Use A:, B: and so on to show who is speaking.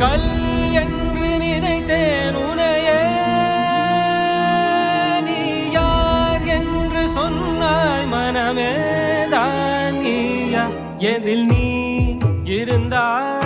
A: கல் என்று நினைத்தேன் உனையே, நீ யார் என்று சொன்னாய் மனமே தான் நீயா, எதில் நீ இருந்தாய்